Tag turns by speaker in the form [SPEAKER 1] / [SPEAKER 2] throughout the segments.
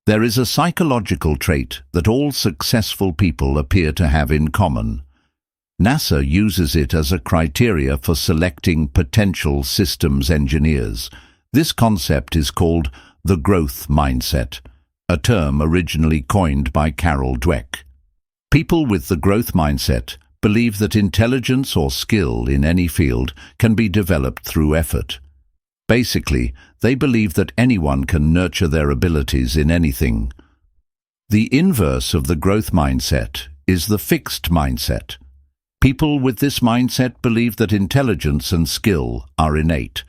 [SPEAKER 1] There is a psychological trait that all successful people appear to have in common. NASA uses it as a criteria for selecting potential systems engineers. This concept is called the growth mindset, a term originally coined by Carol Dweck. People with the growth mindset believe that intelligence or skill in any field can be developed through effort. Basically, they believe that anyone can nurture their abilities in anything. The inverse of the growth mindset is the fixed mindset. People with this mindset believe that intelligence and skill are innate.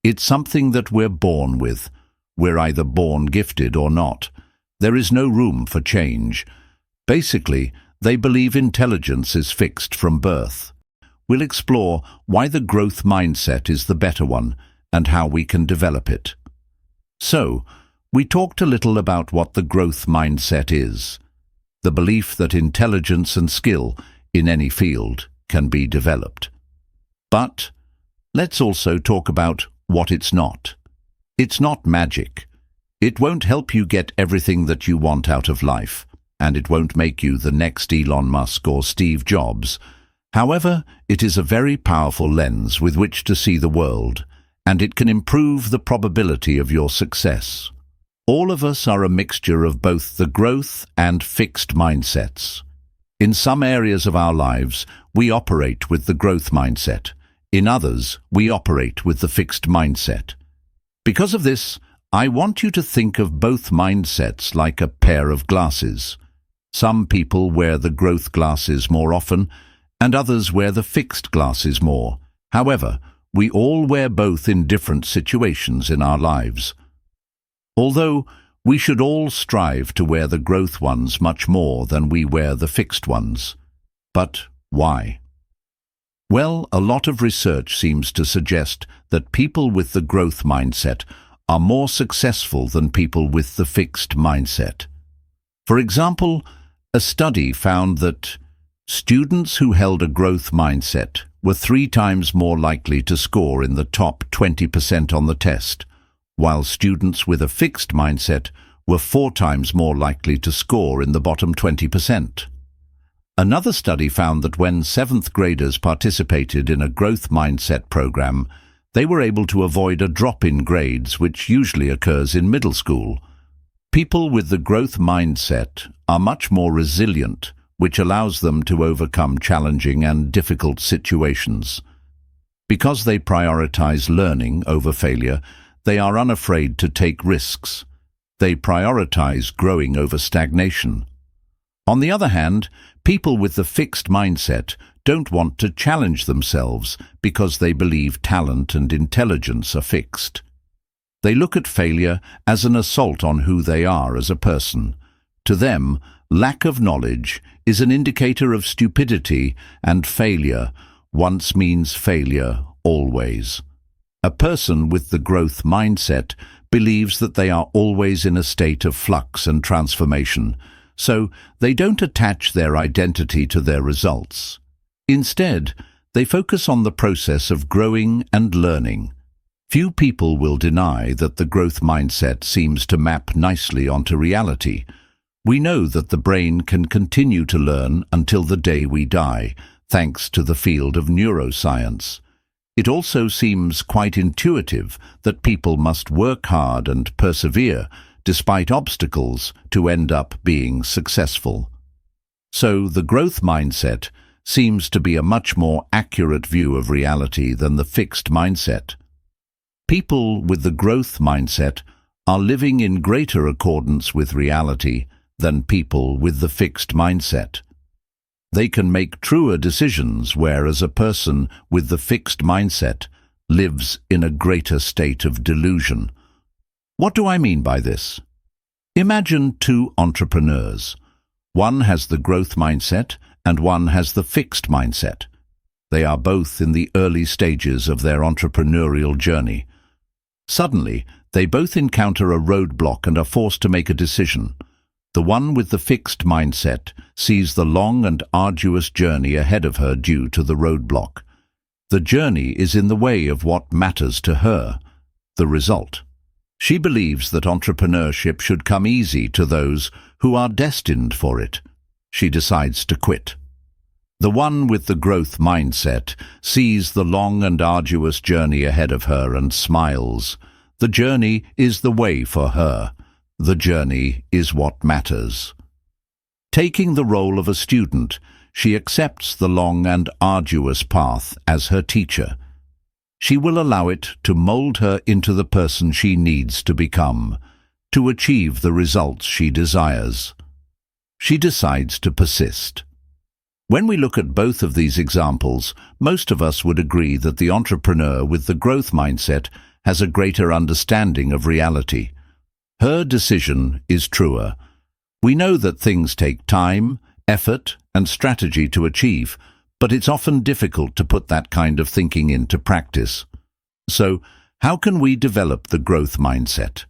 [SPEAKER 1] It's something that we're born with. We're either born gifted or not. There is no room for change. Basically, they believe intelligence is fixed from birth. We'll explore why the growth mindset is the better one and how we can develop it. So, we talked a little about what the growth mindset is. The belief that intelligence and skill in any field can be developed. But let's also talk about what it's not. It's not magic. It won't help you get everything that you want out of life, and it won't make you the next Elon Musk or Steve Jobs. However, it is a very powerful lens with which to see the world, and it can improve the probability of your success. All of us are a mixture of both the growth and fixed mindsets. In some areas of our lives, we operate with the growth mindset. In others, we operate with the fixed mindset. Because of this, I want you to think of both mindsets like a pair of glasses. Some people wear the growth glasses more often, and others wear the fixed glasses more. However, we all wear both in different situations in our lives. Although we should all strive to wear the growth ones much more than we wear the fixed ones. But why? Well, a lot of research seems to suggest that people with the growth mindset are more successful than people with the fixed mindset. For example, a study found that students who held a growth mindset were 3 times more likely to score in the top 20% on the test, while students with a fixed mindset were 4 times more likely to score in the bottom 20%. Another study found that when 7th graders participated in a growth mindset program, they were able to avoid a drop in grades which usually occurs in middle school. People with the growth mindset are much more resilient, which allows them to overcome challenging and difficult situations. Because they prioritize learning over failure, they are unafraid to take risks. They prioritize growing over stagnation. On the other hand, people with the fixed mindset don't want to challenge themselves because they believe talent and intelligence are fixed. They look at failure as an assault on who they are as a person. To them, lack of knowledge is an indicator of stupidity, and failure once means failure always. A person with the growth mindset believes that they are always in a state of flux and transformation, so they don't attach their identity to their results. Instead, they focus on the process of growing and learning. Few people will deny that the growth mindset seems to map nicely onto reality. We know that the brain can continue to learn until the day we die, thanks to the field of neuroscience. It also seems quite intuitive that people must work hard and persevere despite obstacles to end up being successful. So the growth mindset seems to be a much more accurate view of reality than the fixed mindset. People with the growth mindset are living in greater accordance with reality than people with the fixed mindset. They can make truer decisions, whereas a person with the fixed mindset lives in a greater state of delusion. What do I mean by this? Imagine 2 entrepreneurs. One has the growth mindset and one has the fixed mindset. They are both in the early stages of their entrepreneurial journey. Suddenly, they both encounter a roadblock and are forced to make a decision. The one with the fixed mindset sees the long and arduous journey ahead of her due to the roadblock. The journey is in the way of what matters to her, the result. She believes that entrepreneurship should come easy to those who are destined for it. She decides to quit. The one with the growth mindset sees the long and arduous journey ahead of her and smiles. The journey is the way for her. The journey is what matters. Taking the role of a student, she accepts the long and arduous path as her teacher. She will allow it to mold her into the person she needs to become, to achieve the results she desires. She decides to persist. When we look at both of these examples, most of us would agree that the entrepreneur with the growth mindset has a greater understanding of reality. Her decision is truer. We know that things take time, effort, and strategy to achieve, but it's often difficult to put that kind of thinking into practice. So, how can we develop the growth mindset?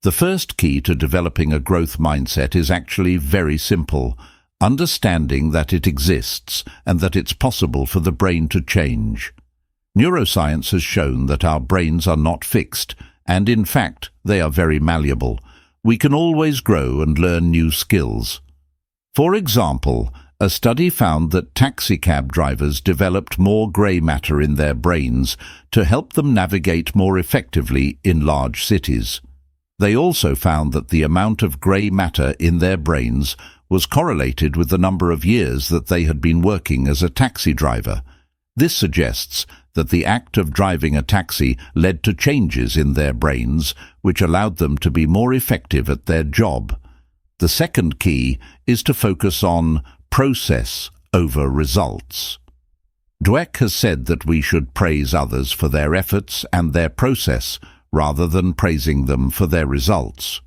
[SPEAKER 1] The first key to developing a growth mindset is actually very simple: understanding that it exists and that it's possible for the brain to change. Neuroscience has shown that our brains are not fixed, and in fact, they are very malleable. We can always grow and learn new skills. For example, a study found that taxicab drivers developed more grey matter in their brains to help them navigate more effectively in large cities. They also found that the amount of grey matter in their brains was correlated with the number of years that they had been working as a taxi driver. This suggests that the act of driving a taxi led to changes in their brains, which allowed them to be more effective at their job. The second key is to focus on process over results. Dweck has said that we should praise others for their efforts and their process, rather than praising them for their results.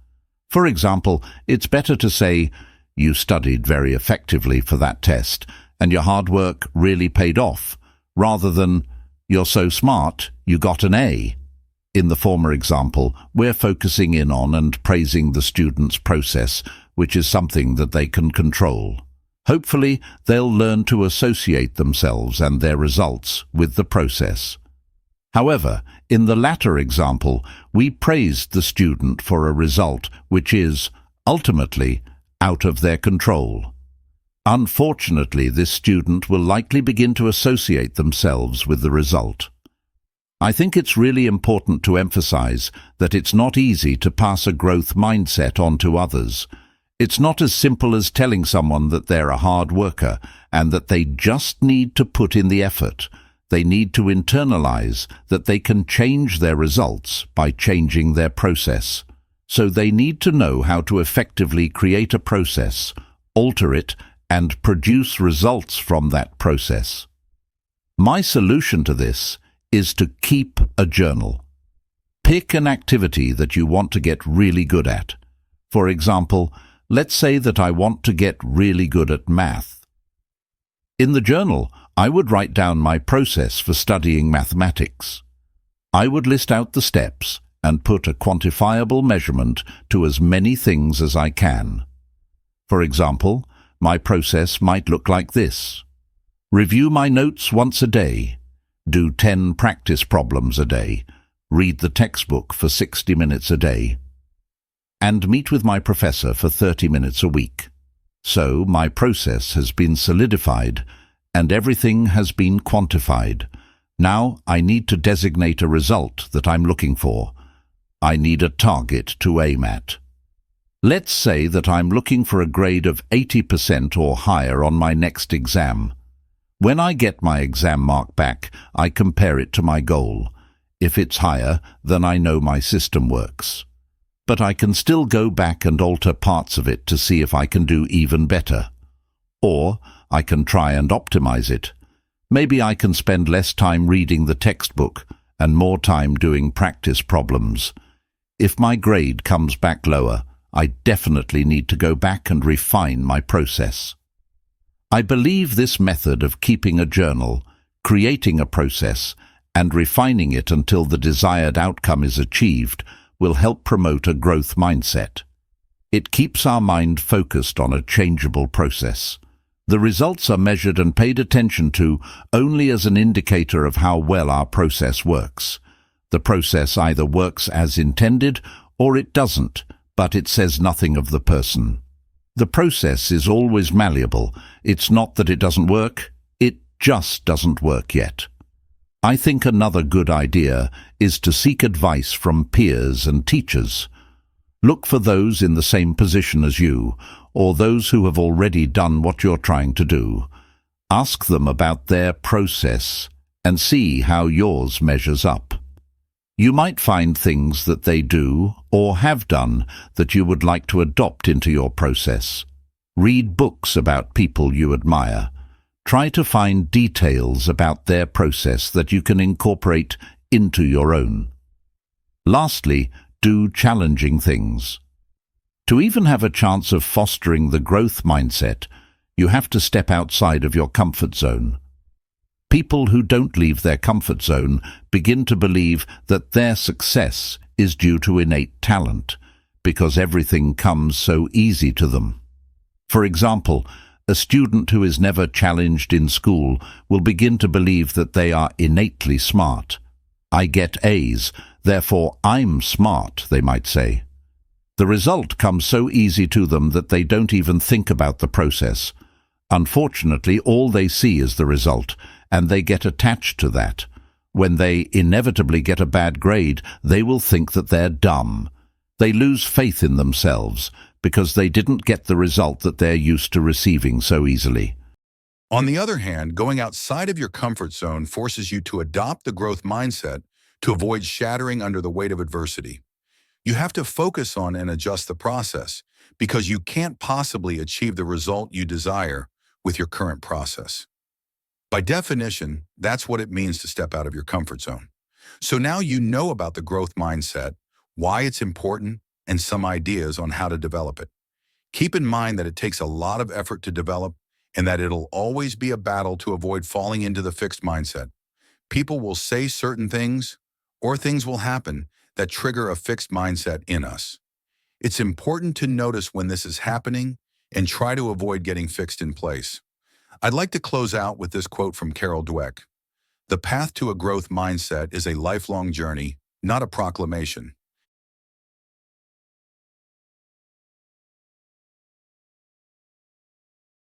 [SPEAKER 1] For example, it's better to say, "You studied very effectively for that test, and your hard work really paid off," rather than, "You're so smart, you got an A." In the former example, we're focusing in on and praising the student's process, which is something that they can control. Hopefully, they'll learn to associate themselves and their results with the process. However, in the latter example, we praised the student for a result which is, ultimately, out of their control. Unfortunately, this student will likely begin to associate themselves with the result. I think it's really important to emphasize that it's not easy to pass a growth mindset on to others. It's not as simple as telling someone that they're a hard worker and that they just need to put in the effort. They need to internalize that they can change their results by changing their process. So they need to know how to effectively create a process, alter it, and produce results from that process. My solution to this is to keep a journal. Pick an activity that you want to get really good at. For example, let's say that I want to get really good at math. In the journal, I would write down my process for studying mathematics. I would list out the steps and put a quantifiable measurement to as many things as I can. For example, my process might look like this: review my notes once a day, do 10 practice problems a day, read the textbook for 60 minutes a day, and meet with my professor for 30 minutes a week. So my process has been solidified and everything has been quantified. Now I need to designate a result that I'm looking for. I need a target to aim at. Let's say that I'm looking for a grade of 80% or higher on my next exam. When I get my exam mark back, I compare it to my goal. If it's higher, then I know my system works. But I can still go back and alter parts of it to see if I can do even better. Or I can try and optimize it. Maybe I can spend less time reading the textbook and more time doing practice problems. If my grade comes back lower, I definitely need to go back and refine my process. I believe this method of keeping a journal, creating a process, and refining it until the desired outcome is achieved will help promote a growth mindset. It keeps our mind focused on a changeable process. The results are measured and paid attention to only as an indicator of how well our process works. The process either works as intended or it doesn't, but it says nothing of the person. The process is always malleable. It's not that it doesn't work, it just doesn't work yet. I think another good idea is to seek advice from peers and teachers. Look for those in the same position as you, or those who have already done what you're trying to do. Ask them about their process and see how yours measures up. You might find things that they do or have done that you would like to adopt into your process. Read books about people you admire. Try to find details about their process that you can incorporate into your own. Lastly, do challenging things. To even have a chance of fostering the growth mindset, you have to step outside of your comfort zone. People who don't leave their comfort zone begin to believe that their success is due to innate talent, because everything comes so easy to them. For example, a student who is never challenged in school will begin to believe that they are innately smart. I get A's, therefore I'm smart, they might say. The result comes so easy to them that they don't even think about the process. Unfortunately, all they see is the result, and they get attached to that. When they inevitably get a bad grade, they will think that they're dumb. They lose faith in themselves because they didn't get the result that they're used to receiving so easily.
[SPEAKER 2] On the other hand, going outside of your comfort zone forces you to adopt the growth mindset to avoid shattering under the weight of adversity. You have to focus on and adjust the process because you can't possibly achieve the result you desire with your current process. By definition, that's what it means to step out of your comfort zone. So now you know about the growth mindset, why it's important, and some ideas on how to develop it. Keep in mind that it takes a lot of effort to develop and that it'll always be a battle to avoid falling into the fixed mindset. People will say certain things, or things will happen that trigger a fixed mindset in us. It's important to notice when this is happening and try to avoid getting fixed in place. I'd like to close out with this quote from Carol Dweck. "The path to a growth mindset is a lifelong journey, not a proclamation."